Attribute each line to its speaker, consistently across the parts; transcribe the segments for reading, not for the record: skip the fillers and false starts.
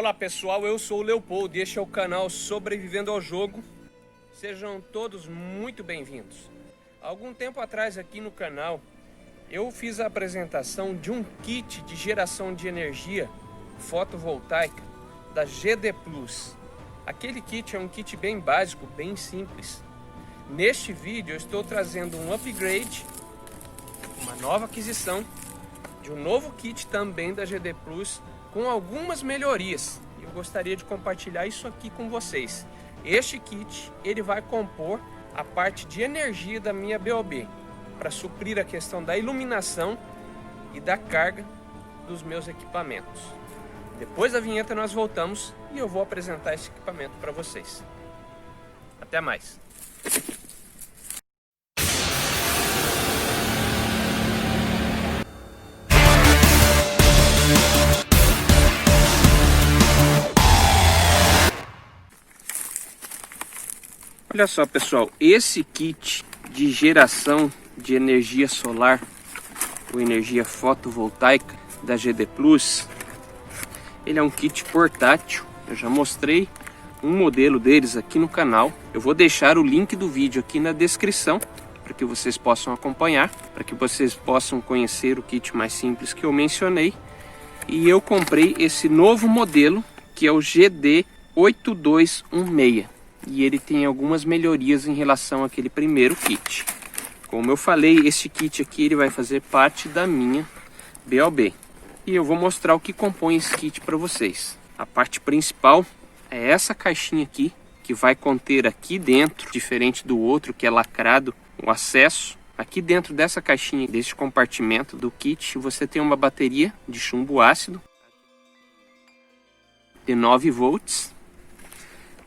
Speaker 1: Olá pessoal, eu sou o Leopoldo e este é o canal Sobrevivendo ao Jogo. Sejam todos muito bem-vindos. Há algum tempo atrás aqui no canal eu fiz a apresentação de um kit de geração de energia fotovoltaica da GD Plus. Aquele kit é um kit bem básico, bem simples. Neste vídeo eu estou trazendo um upgrade, uma nova aquisição de um novo kit também da GD Plus com algumas melhorias. Eu gostaria de compartilhar isso aqui com vocês. Este kit ele vai compor a parte de energia da minha BOB para suprir a questão da iluminação e da carga dos meus equipamentos. Depois da vinheta nós voltamos e eu vou apresentar esse equipamento para vocês. Até mais! Olha só pessoal, esse kit de geração de energia solar ou energia fotovoltaica da GD Plus, ele é um kit portátil. Eu já mostrei um modelo deles aqui no canal. Eu vou deixar o link do vídeo aqui na descrição para que vocês possam acompanhar, para que vocês possam conhecer o kit mais simples que eu mencionei. E eu comprei esse novo modelo que é o GD8216. E ele tem algumas melhorias em relação àquele primeiro kit. Como eu falei, este kit aqui ele vai fazer parte da minha BOB. E eu vou mostrar o que compõe esse kit para vocês. A parte principal é essa caixinha aqui, que vai conter aqui dentro, diferente do outro que é lacrado, o acesso. Aqui dentro dessa caixinha, deste compartimento do kit, você tem uma bateria de chumbo ácido de 9 volts.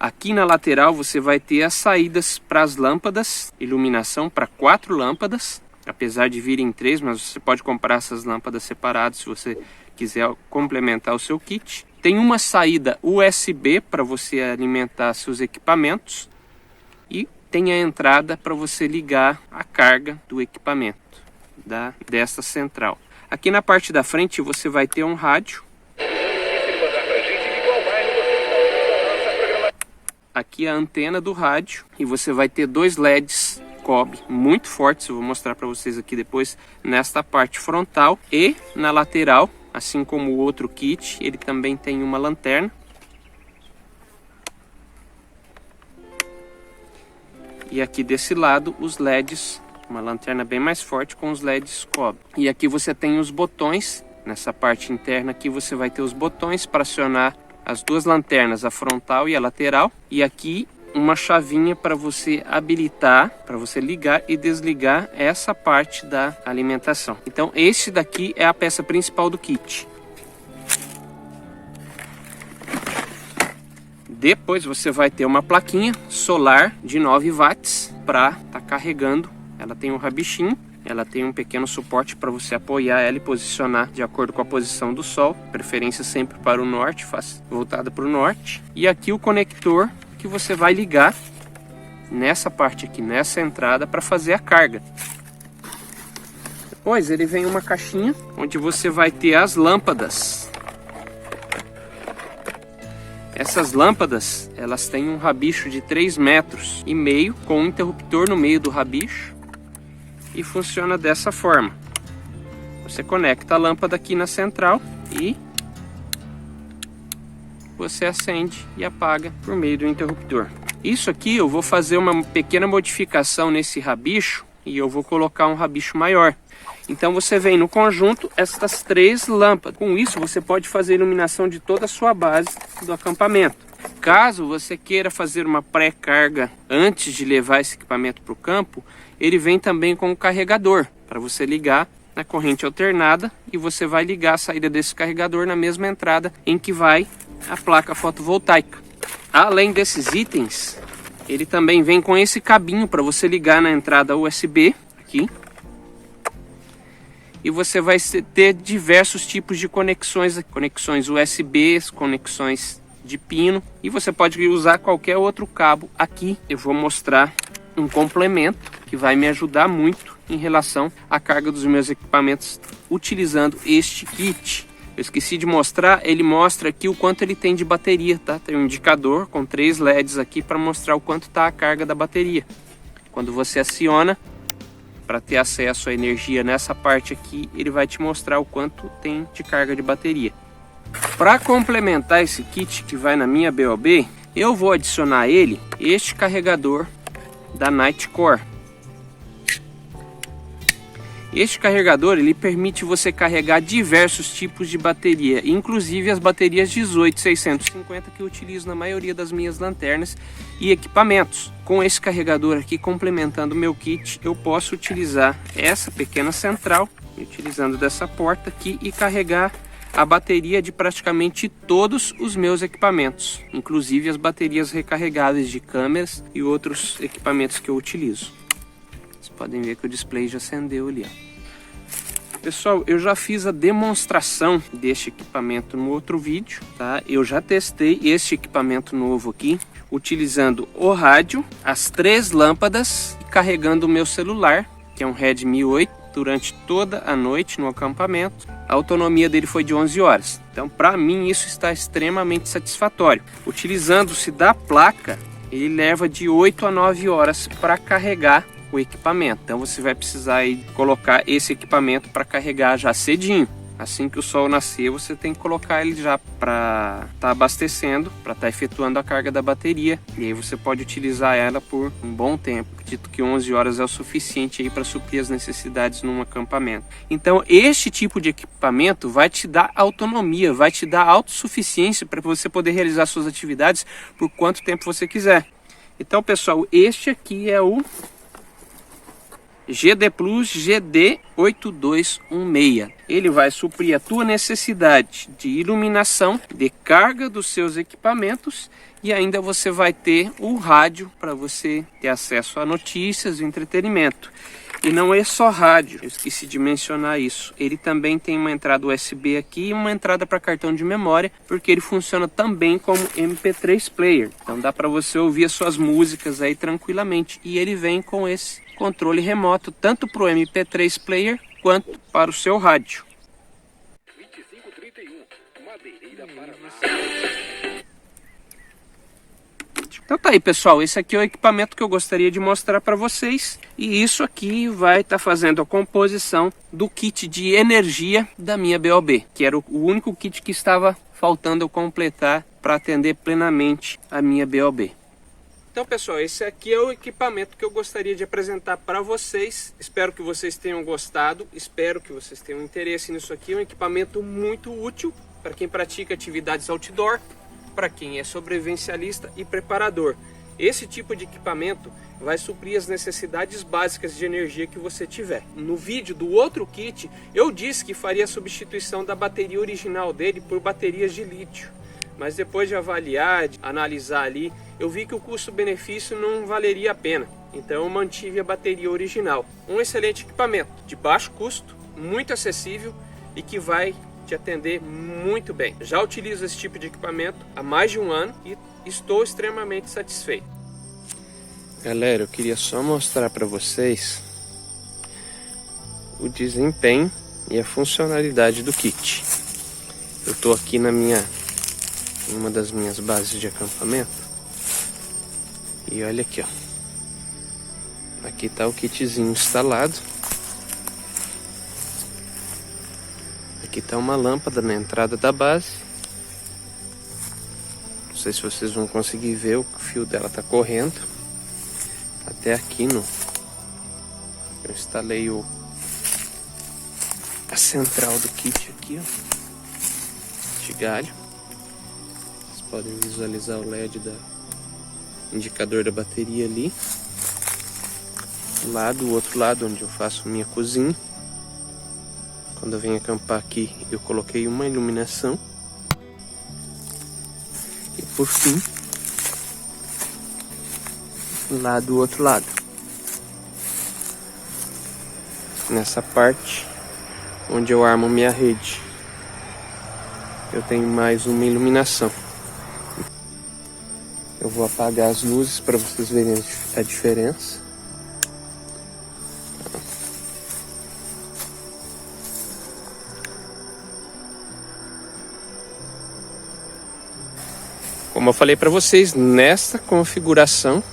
Speaker 1: Aqui na lateral você vai ter as saídas para as lâmpadas, iluminação para 4 lâmpadas, apesar de virem 3, mas você pode comprar essas lâmpadas separadas se você quiser complementar o seu kit. Tem uma saída USB para você alimentar seus equipamentos e tem a entrada para você ligar a carga do equipamento dessa central. Aqui na parte da frente você vai ter um rádio. Aqui a antena do rádio e você vai ter 2 LEDs cobre muito fortes, eu vou mostrar para vocês aqui depois, nesta parte frontal e na lateral, assim como o outro kit, ele também tem uma lanterna. E aqui desse lado os LEDs, uma lanterna bem mais forte com os LEDs cobre. E aqui você tem os botões, nessa parte interna aqui você vai ter os botões para acionar as 2 lanternas, a frontal e a lateral, e aqui uma chavinha para você habilitar, para você ligar e desligar essa parte da alimentação. Então esse daqui é a peça principal do kit. Depois você vai ter uma plaquinha solar de 9 watts para estar carregando. Ela tem um rabichinho. Ela tem um pequeno suporte para você apoiar ela e posicionar de acordo com a posição do sol, preferência sempre para o norte, voltada para o norte. E aqui o conector que você vai ligar nessa parte aqui, nessa entrada, para fazer a carga. Depois ele vem uma caixinha onde você vai ter as lâmpadas. Essas lâmpadas, elas têm um rabicho de 3,5 metros com um interruptor no meio do rabicho. E funciona dessa forma. Você conecta a lâmpada aqui na central e você acende e apaga por meio do interruptor. Isso aqui eu vou fazer uma pequena modificação nesse rabicho e eu vou colocar um rabicho maior. Então você vem no conjunto estas 3 lâmpadas. Com isso você pode fazer a iluminação de toda a sua base do acampamento. Caso você queira fazer uma pré-carga antes de levar esse equipamento para o campo, ele vem também com um carregador para você ligar na corrente alternada e você vai ligar a saída desse carregador na mesma entrada em que vai a placa fotovoltaica. Além desses itens, ele também vem com esse cabinho para você ligar na entrada USB aqui. E você vai ter diversos tipos de conexões USB, conexões de pino, e você pode usar qualquer outro cabo aqui. Eu vou mostrar um complemento que vai me ajudar muito em relação à carga dos meus equipamentos utilizando este kit. eu esqueci de mostrar, ele mostra aqui o quanto ele tem de bateria, tá? Tem um indicador com 3 LEDs aqui para mostrar o quanto está a carga da bateria. Quando você aciona, para ter acesso à energia nessa parte aqui, ele vai te mostrar o quanto tem de carga de bateria. Para complementar esse kit que vai na minha BOB, eu vou adicionar este carregador da Nitecore. Este carregador ele permite você carregar diversos tipos de bateria, inclusive as baterias 18650 que eu utilizo na maioria das minhas lanternas e equipamentos. Com esse carregador aqui complementando o meu kit, eu posso utilizar essa pequena central, utilizando dessa porta aqui, e carregar a bateria de praticamente todos os meus equipamentos, inclusive as baterias recarregáveis de câmeras e outros equipamentos que eu utilizo. Vocês podem ver que o display já acendeu ali, ó. Pessoal, eu já fiz a demonstração deste equipamento no outro vídeo, tá? Eu já testei este equipamento novo aqui, utilizando o rádio, as 3 lâmpadas e carregando o meu celular, que é um Redmi 8, durante toda a noite no acampamento. A autonomia dele foi de 11 horas. Então, para mim, isso está extremamente satisfatório. Utilizando-se da placa, ele leva de 8 a 9 horas para carregar o equipamento. Então você vai precisar aí colocar esse equipamento para carregar já cedinho. Assim que o sol nascer, você tem que colocar ele já para estar abastecendo, para estar efetuando a carga da bateria. E aí você pode utilizar ela por um bom tempo. Acredito que 11 horas é o suficiente aí para suprir as necessidades num acampamento. Então, este tipo de equipamento vai te dar autonomia, vai te dar autossuficiência para você poder realizar suas atividades por quanto tempo você quiser. Então, pessoal, este aqui é o GD Plus GD8216. Ele vai suprir a tua necessidade de iluminação, de carga dos seus equipamentos, e ainda você vai ter o rádio para você ter acesso a notícias e entretenimento. E não é só rádio, eu esqueci de mencionar isso. Ele também tem uma entrada USB aqui e uma entrada para cartão de memória, porque ele funciona também como MP3 player. Então dá para você ouvir as suas músicas aí tranquilamente. E ele vem com esse controle remoto, tanto para o MP3 player quanto para o seu rádio. 2531, Madeireira, Paraná. Então tá aí, pessoal, esse aqui é o equipamento que eu gostaria de mostrar para vocês, e isso aqui vai estar fazendo a composição do kit de energia da minha BOB, que era o único kit que estava faltando eu completar para atender plenamente a minha BOB. Então, pessoal, esse aqui é o equipamento que eu gostaria de apresentar para vocês. Espero que vocês tenham gostado, espero que vocês tenham interesse nisso aqui. É um equipamento muito útil para quem pratica atividades outdoor, para quem é sobrevivencialista e preparador. Esse tipo de equipamento vai suprir as necessidades básicas de energia que você tiver. No vídeo do outro kit, eu disse que faria a substituição da bateria original dele por baterias de lítio. Mas depois de avaliar, de analisar ali, eu vi que o custo-benefício não valeria a pena. Então eu mantive a bateria original. Um excelente equipamento, de baixo custo, muito acessível e que vai te atender muito bem. Já utilizo esse tipo de equipamento há mais de um ano e estou extremamente satisfeito. Galera, eu queria só mostrar para vocês o desempenho e a funcionalidade do kit. Eu estou aqui em uma das minhas bases de acampamento e olha aqui, ó. Aqui está o kitzinho instalado. Aqui está uma lâmpada na entrada da base. Não sei se vocês vão conseguir ver, o fio dela está correndo até aqui eu instalei a central do kit aqui, ó, de galho. Vocês podem visualizar o LED do indicador da bateria ali. Lá do outro lado, onde eu faço minha cozinha. Quando eu venho acampar aqui, eu coloquei uma iluminação. E por fim, lá do outro lado, nessa parte onde eu armo minha rede, eu tenho mais uma iluminação. Eu vou apagar as luzes para vocês verem a diferença. Como eu falei para vocês, nesta configuração,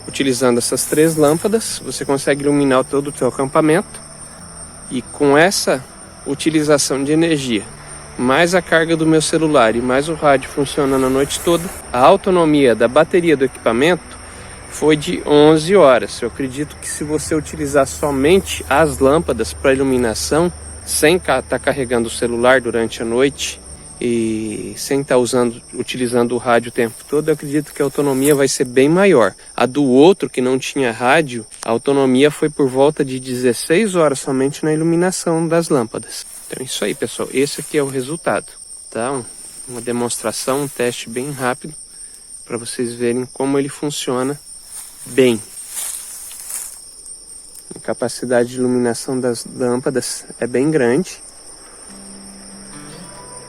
Speaker 1: utilizando essas 3 lâmpadas, você consegue iluminar todo o seu acampamento. E com essa utilização de energia, mais a carga do meu celular e mais o rádio funcionando a noite toda, a autonomia da bateria do equipamento foi de 11 horas. Eu acredito que se você utilizar somente as lâmpadas para iluminação, sem estar carregando o celular durante a noite e sem estar utilizando o rádio o tempo todo, eu acredito que a autonomia vai ser bem maior. A do outro, que não tinha rádio, a autonomia foi por volta de 16 horas somente na iluminação das lâmpadas. Então é isso aí, pessoal. Esse aqui é o resultado, tá? Uma demonstração, um teste bem rápido para vocês verem como ele funciona bem. A capacidade de iluminação das lâmpadas é bem grande.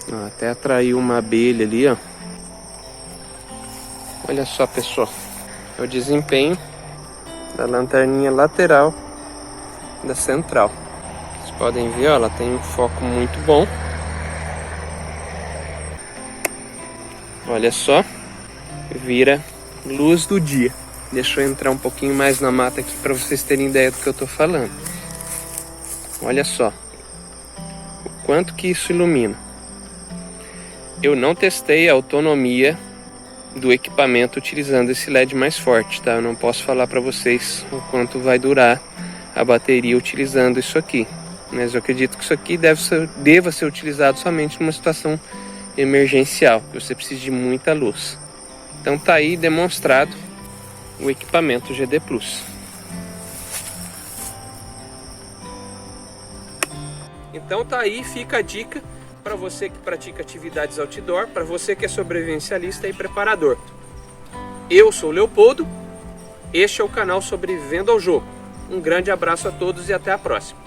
Speaker 1: Ó, até atraiu uma abelha ali, ó. Olha só, pessoal. É o desempenho da lanterninha lateral da central. Vocês podem ver, ó, ela tem um foco muito bom. Olha só. Vira luz do dia. Deixa eu entrar um pouquinho mais na mata aqui para vocês terem ideia do que eu tô falando. Olha só o quanto que isso ilumina. Eu não testei a autonomia do equipamento utilizando esse LED mais forte, tá? Eu não posso falar para vocês o quanto vai durar a bateria utilizando isso aqui. Mas eu acredito que isso aqui deva ser utilizado somente numa situação emergencial, que você precisa de muita luz. Então tá aí demonstrado o equipamento GD Plus. Então tá aí, fica a dica para você que pratica atividades outdoor, para você que é sobrevivencialista e preparador. Eu sou o Leopoldo, este é o canal Sobrevivendo ao Jogo. Um grande abraço a todos e até a próxima.